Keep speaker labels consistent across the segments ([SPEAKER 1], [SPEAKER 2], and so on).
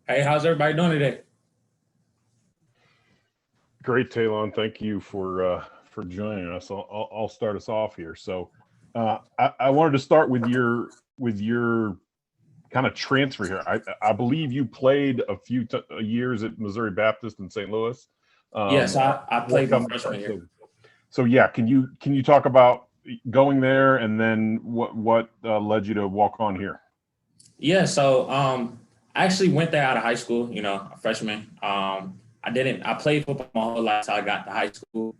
[SPEAKER 1] Hey, how's everybody doing today?
[SPEAKER 2] Great, Tailon. Thank you for joining us. I'll start us off here. So, I wanted to start with your kind of transfer here. I believe you played a few years at Missouri Baptist in St. Louis.
[SPEAKER 1] Yes,
[SPEAKER 2] Um,
[SPEAKER 1] I
[SPEAKER 2] what
[SPEAKER 1] played my
[SPEAKER 2] come
[SPEAKER 1] freshman year.
[SPEAKER 2] so yeah, can you talk about going there and then what led you to walk on here?
[SPEAKER 1] Yeah, so I actually went there out of high school, a freshman. I played football my whole life till I got to high school.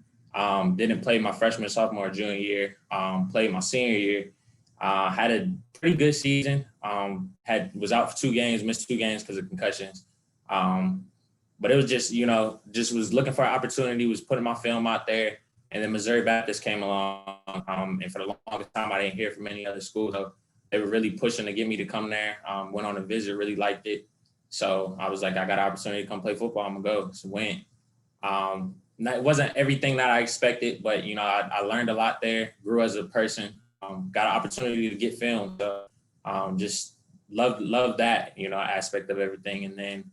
[SPEAKER 1] Didn't play my freshman, sophomore, junior year. Played my senior year. Had a pretty good season. Had was out for 2 games, missed 2 games because of concussions. Um, but it was just, just was looking for an opportunity, was putting my film out there. And then Missouri Baptist came along. And for the longest time, I didn't hear from any other school. So they were really pushing to get me to come there. Went on a visit, really liked it. So I was like, I got an opportunity to come play football. I'm going to go. So went. It wasn't everything that I expected, but, I learned a lot there, grew as a person, got an opportunity to get filmed. So just loved that, aspect of everything. And then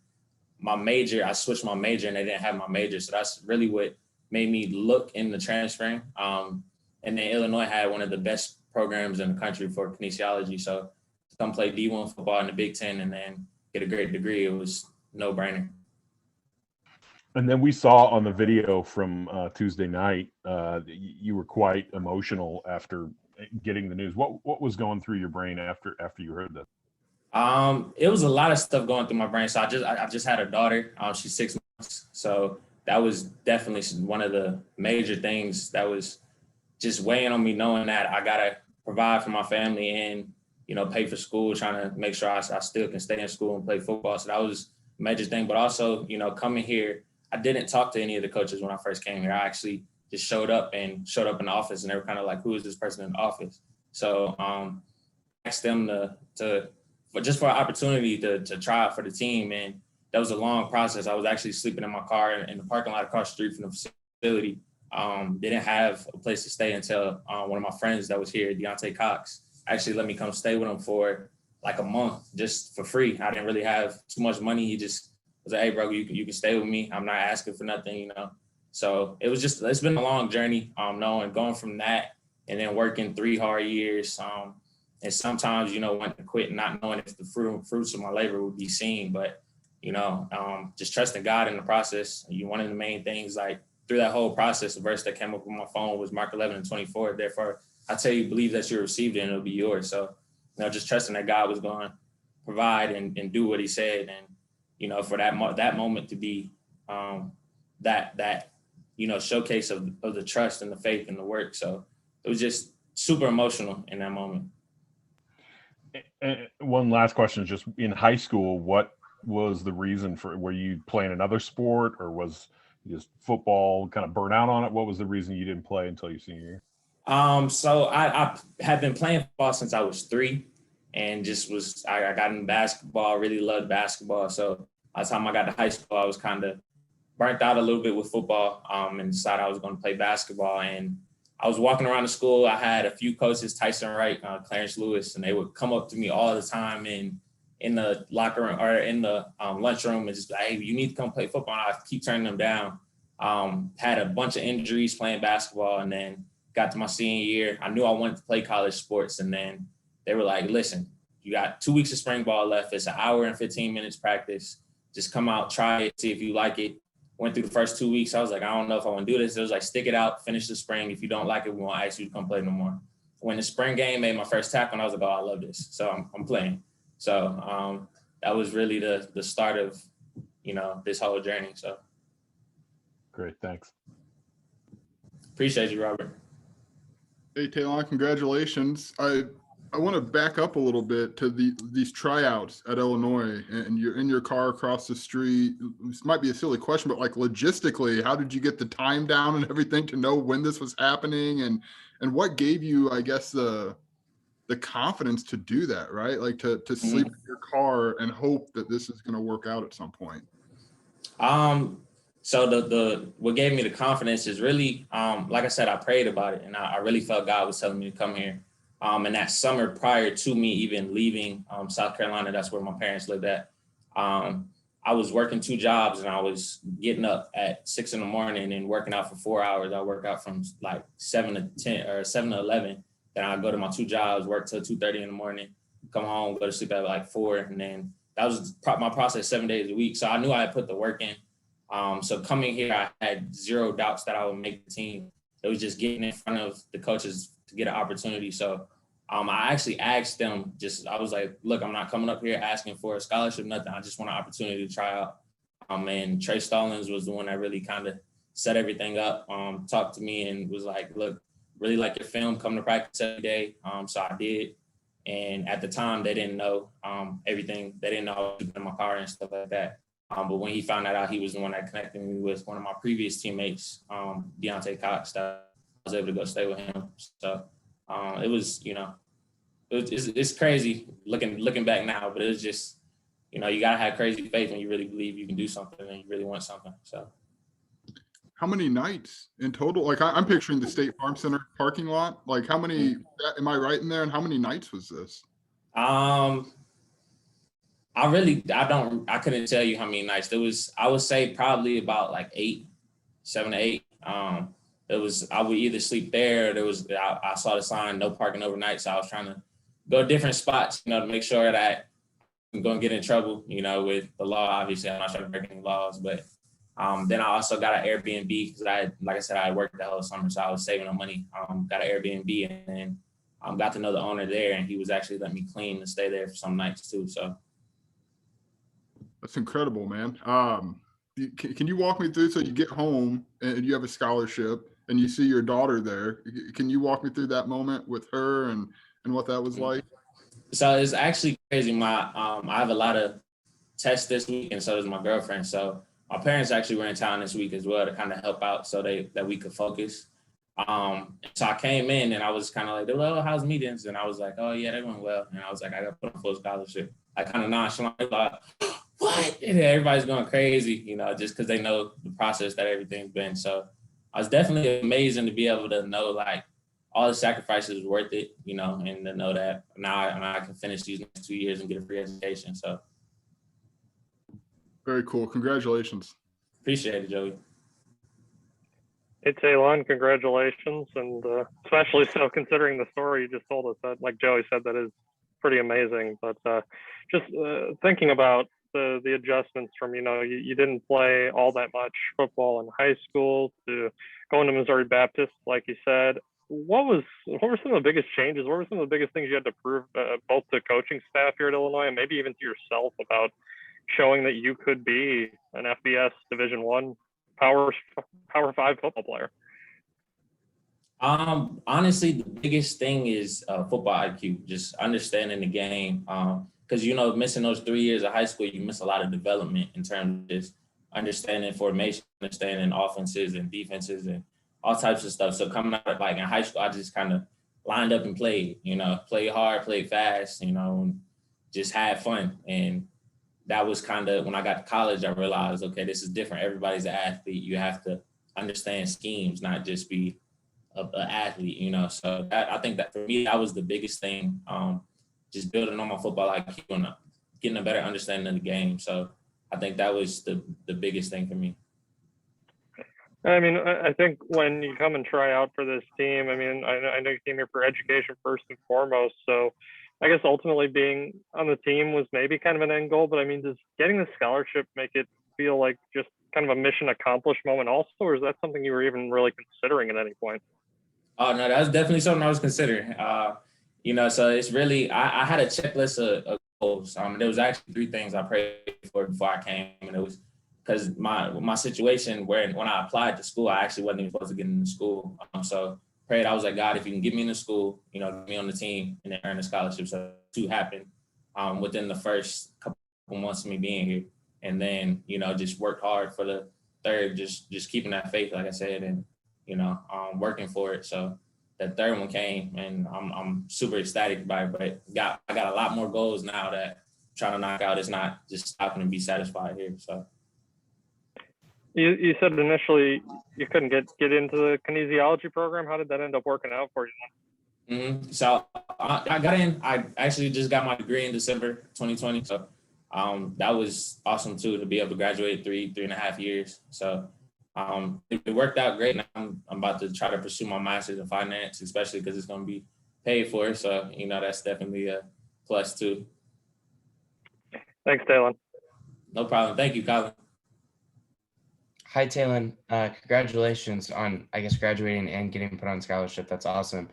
[SPEAKER 1] my major, I switched my major and they didn't have my major. So that's really what made me look into transferring. And then Illinois had one of the best programs in the country for kinesiology. So to come play D1 football in the Big Ten and then get a great degree, it was no brainer.
[SPEAKER 2] And then we saw on the video from Tuesday night, you were quite emotional after getting the news. What was going through your brain after you heard that?
[SPEAKER 1] It was a lot of stuff going through my brain. So I just had a daughter. She's 6 months. So that was definitely one of the major things that was just weighing on me, knowing that I gotta provide for my family and pay for school, trying to make sure I still can stay in school and play football. So that was a major thing. But also, coming here, I didn't talk to any of the coaches when I first came here. I actually just showed up in the office, and they were kind of like, "Who is this person in the office?" So asked them for an opportunity to try out for the team, and that was a long process. I was actually sleeping in my car in the parking lot across the street from the facility. Didn't have a place to stay until one of my friends that was here, Deontay Cox, actually let me come stay with him for like a month just for free. I didn't really have too much money. He just was like, "Hey, bro, you can stay with me. I'm not asking for nothing." So it's been a long journey, going from that and then working 3 hard years. And sometimes, wanting to quit and not knowing if the fruits of my labor would be seen. But, just trusting God in the process. One of the main things, like through that whole process, the verse that came up on my phone was Mark 11:24. Therefore, I tell you, believe that you received it and it'll be yours. So, just trusting that God was going to provide and do what he said. And, for that moment to be that showcase of the trust and the faith and the work. So it was just super emotional in that moment.
[SPEAKER 2] And one last question: just in high school, what was the reason for? Were you playing another sport, or was just football kind of burn out on it? What was the reason you didn't play until your senior year?
[SPEAKER 1] So I had been playing football since I was 3, and I got in basketball. Really loved basketball. So by the time I got to high school, I was kind of burnt out a little bit with football, and decided I was going to play basketball. And I was walking around the school. I had a few coaches, Tyson Wright, Clarence Lewis, and they would come up to me all the time in the locker room or in the lunchroom and just like, "Hey, you need to come play football." And I keep turning them down. Had a bunch of injuries playing basketball, and then got to my senior year. I knew I wanted to play college sports, and then they were like, "Listen, you got 2 weeks of spring ball left. It's an hour and 15 minutes practice. Just come out, try it, see if you like it." Went through the first 2 weeks. I was like, "I don't know if I want to do this." It was like, "Stick it out, finish the spring. If you don't like it, we won't ask you to come play no more." When the spring game, made my first tackle, and I was like, "Oh, I love this." So I'm playing. So that was really the start of, this whole journey. So
[SPEAKER 2] Great, thanks.
[SPEAKER 1] appreciate you, Robert.
[SPEAKER 3] Hey, Tailon, congratulations. I want to back up a little bit to these tryouts at Illinois, and you're in your car across the street. This might be a silly question, but like logistically, how did you get the time down and everything to know when this was happening, and what gave you, I guess, the confidence to do that, right? Like to sleep in your car and hope that this is going to work out at some point.
[SPEAKER 1] So the what gave me the confidence is really, like I said, I prayed about it, and I really felt God was telling me to come here. And that summer prior to me even leaving South Carolina, that's where my parents lived at. I was working 2 jobs and I was getting up at 6 in the morning and working out for 4 hours. I work out from like 7 to 10 or 7 to 11. Then I go to my 2 jobs, work till 2:30 in the morning, come home, go to sleep at like 4. And then that was my process 7 days a week. So I knew I had put the work in. So coming here, I had 0 doubts that I would make the team. It was just getting in front of the coaches to get an opportunity. So I actually asked them, I was like, look, I'm not coming up here asking for a scholarship, nothing. I just want an opportunity to try out. And Trey Stallings was the one that really kind of set everything up, talked to me and was like, look, really like your film, come to practice every day. So I did. And at the time, they didn't know everything. They didn't know I was in my car and stuff like that. But when he found that out, he was the one that connected me with one of my previous teammates, Deontay Cox, that I was able to go stay with him. So it was, it's crazy looking back now, but it was just, you gotta have crazy faith when you really believe you can do something and you really want something. So.
[SPEAKER 3] How many nights in total? Like I'm picturing the State Farm Center parking lot. Like how many, am I right in there? And how many nights was this?
[SPEAKER 1] I couldn't tell you how many nights. There was, I would say probably about like 7 to 8. I would either sleep there or I saw the sign, no parking overnight. So I was trying to go to different spots, to make sure that I'm going to get in trouble, with the law. Obviously, I'm not trying to break any laws, but then I also got an Airbnb because like I said, I worked the whole summer, so I was saving up money. Got an Airbnb and then got to know the owner there, and he was actually letting me clean and stay there for some nights too. So
[SPEAKER 3] that's incredible, man. Can you walk me through? So you get home and you have a scholarship and you see your daughter there. Can you walk me through that moment with her and what that was like?
[SPEAKER 1] So it's actually crazy. I have a lot of tests this week, and so does my girlfriend. So my parents actually were in town this week as well to kind of help out so that we could focus. So I came in and I was kind of like, well, how's meetings? And I was like, oh yeah, they went well. And I was like, I got put on full scholarship. I kind of nonchalant, like, what? And everybody's going crazy, just because they know the process that everything's been. So I was definitely amazing to be able to know like all the sacrifices was worth it, and to know that now I can finish these next 2 years and get a free education. So.
[SPEAKER 3] Very cool. Congratulations.
[SPEAKER 1] Appreciate it, Joey.
[SPEAKER 4] Hey, Tailon, congratulations. And especially so considering the story you just told us, that, like Joey said, that is pretty amazing. But just thinking about the adjustments from, you didn't play all that much football in high school to going to Missouri Baptist, like you said. What were some of the biggest changes? What were some of the biggest things you had to prove both to coaching staff here at Illinois and maybe even to yourself about showing that you could be an FBS Division I Power 5 football player?
[SPEAKER 1] Honestly, the biggest thing is football IQ, just understanding the game. Because, missing those 3 years of high school, you miss a lot of development in terms of just understanding formation, understanding offenses and defenses and all types of stuff. So coming out like in high school, I just kind of lined up and played, played hard, played fast, and just had fun. And that was kind of when I got to college, I realized, okay, this is different. Everybody's an athlete. You have to understand schemes, not just be an athlete, So I think that for me, that was the biggest thing, just building on my football IQ and getting a better understanding of the game. So I think that was the biggest thing for me.
[SPEAKER 4] I mean, I think when you come and try out for this team, I mean, I know you came here for education first and foremost. So I guess ultimately being on the team was maybe kind of an end goal, but I mean, does getting the scholarship make it feel like just kind of a mission accomplished moment also, or is that something you were even really considering at any point?
[SPEAKER 1] Oh, no, that was definitely something I was considering. So it's really, I had a checklist of goals. There was actually 3 things I prayed for before I came, and it was because my situation when I applied to school, I actually wasn't even supposed to get into school. So prayed, I was like, God, if you can get me into school, get me on the team and then earn a scholarship. So 2 happened within the first couple months of me being here. And then, just worked hard for the 3rd, just keeping that faith, like I said, and, working for it. So that 3rd one came and I'm super ecstatic about it, but I got a lot more goals now that I'm trying to knock out. It's not just stopping and be satisfied here. So.
[SPEAKER 4] You said initially you couldn't get into the kinesiology program. How did that end up working out for you?
[SPEAKER 1] So I got in. I actually just got my degree in December 2020. So that was awesome too, to be able to graduate 3.5 years. So it worked out great. Now I'm about to try to pursue my master's in finance, especially because it's going to be paid for. So, that's definitely a plus too.
[SPEAKER 4] Thanks, Tailon.
[SPEAKER 1] No problem. Thank you, Colin.
[SPEAKER 5] Hi, Tailon. Congratulations on, I guess, graduating and getting put on scholarship. That's awesome.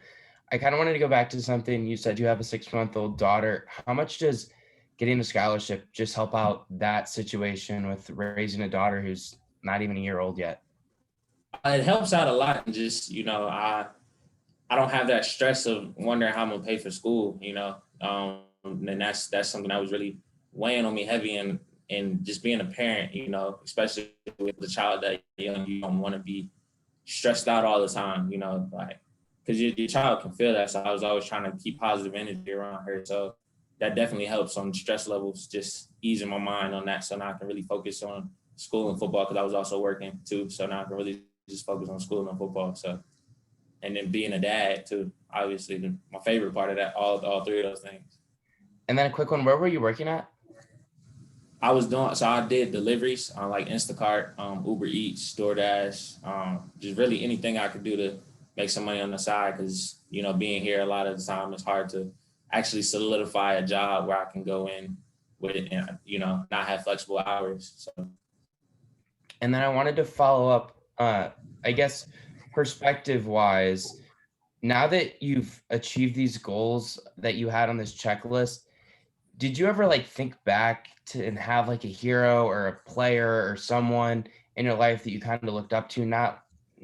[SPEAKER 5] I kind of wanted to go back to something. You said you have a 6-month-old daughter. How much does getting a scholarship just help out that situation with raising a daughter who's not even a year old yet?
[SPEAKER 1] It helps out a lot. And just, I don't have that stress of wondering how I'm gonna pay for school, and that's something that was really weighing on me heavy, and just being a parent, especially with the child that young, you don't want to be stressed out all the time, because your child can feel that. So I was always trying to keep positive energy around her. So that definitely helps on stress levels, just easing my mind on that. So now I can really focus on school and football, because I was also working too. So now I can really just focus on school and football. So, and then being a dad too, obviously my favorite part of that, all three of those things.
[SPEAKER 5] And then a quick one, where were you working at?
[SPEAKER 1] I did deliveries on like Instacart, Uber Eats, DoorDash, just really anything I could do to make some money on the side. Because, being here a lot of the time, it's hard to actually solidify a job where I can go in with it and, not have flexible hours. So.
[SPEAKER 5] And then I wanted to follow up, I guess, perspective wise, now that you've achieved these goals that you had on this checklist, did you ever think back to and have a hero or a player or someone in your life that you kind of looked up to? Not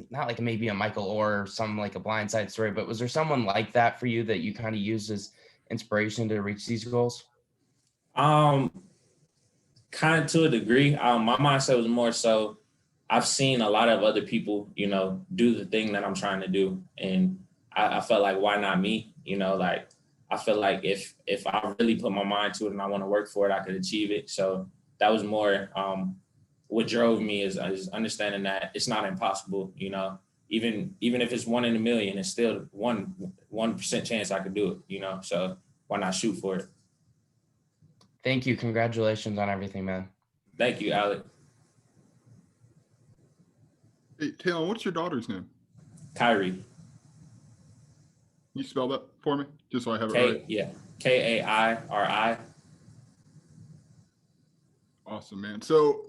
[SPEAKER 5] like maybe a Michael or some a blindside story, but was there someone like that for you that you kind of used as inspiration to reach these goals?
[SPEAKER 1] Kind of to a degree. My mindset was more so I've seen a lot of other people, do the thing that I'm trying to do. And I felt like, why not me? I feel like if I really put my mind to it and I want to work for it, I could achieve it. So that was more what drove me is understanding that it's not impossible. Even if it's 1 in a million, it's still 1% chance I could do it. So why not shoot for it?
[SPEAKER 5] Thank you. Congratulations on everything, man.
[SPEAKER 1] Thank you, Alec.
[SPEAKER 3] Hey, Taylor, what's your daughter's name?
[SPEAKER 1] Kyrie.
[SPEAKER 3] Can you spell that for me, just so I have it right?
[SPEAKER 1] Yeah, Kairi.
[SPEAKER 3] Awesome, man. So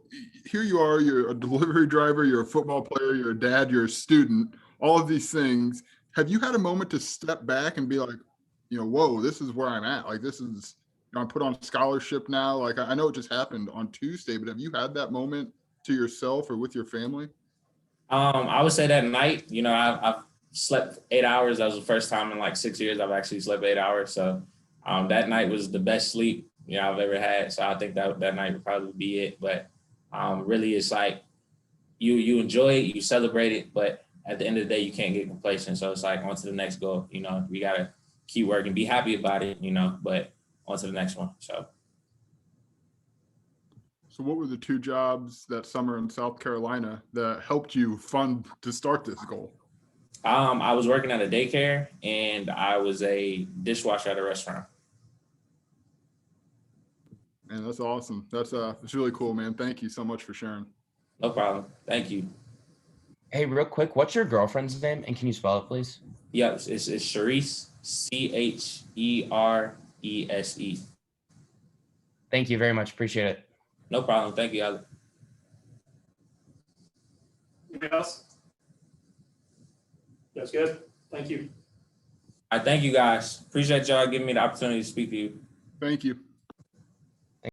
[SPEAKER 3] here you are, you're a delivery driver, you're a football player, you're a dad, you're a student, all of these things. Have you had a moment to step back and be like, whoa, this is where I'm at. This is, I'm put on scholarship now. I know it just happened on Tuesday, but have you had that moment to yourself or with your family?
[SPEAKER 1] I would say that night, I've slept 8 hours. That was the first time in 6 years I've actually slept 8 hours. So that night was the best sleep I've ever had. So I think that night would probably be it. But really, it's you enjoy it, you celebrate it, but at the end of the day, you can't get complacent. So it's on to the next goal. We gotta keep working, be happy about it, but on to the next one.
[SPEAKER 3] So what were the 2 jobs that summer in South Carolina that helped you fund to start this goal?
[SPEAKER 1] I was working at a daycare and I was a dishwasher at a restaurant.
[SPEAKER 3] Man, that's awesome. That's really cool, man. Thank you so much for sharing.
[SPEAKER 1] No problem. Thank you.
[SPEAKER 5] Hey, real quick, what's your girlfriend's name? And can you spell it, please?
[SPEAKER 1] Yeah, it's Charisse, Cherese.
[SPEAKER 5] Thank you very much. Appreciate it.
[SPEAKER 1] No problem. Thank you, Alec.
[SPEAKER 6] Anything else? That's good. Thank you.
[SPEAKER 1] I thank you guys. Appreciate y'all giving me the opportunity to speak to you.
[SPEAKER 3] Thank you.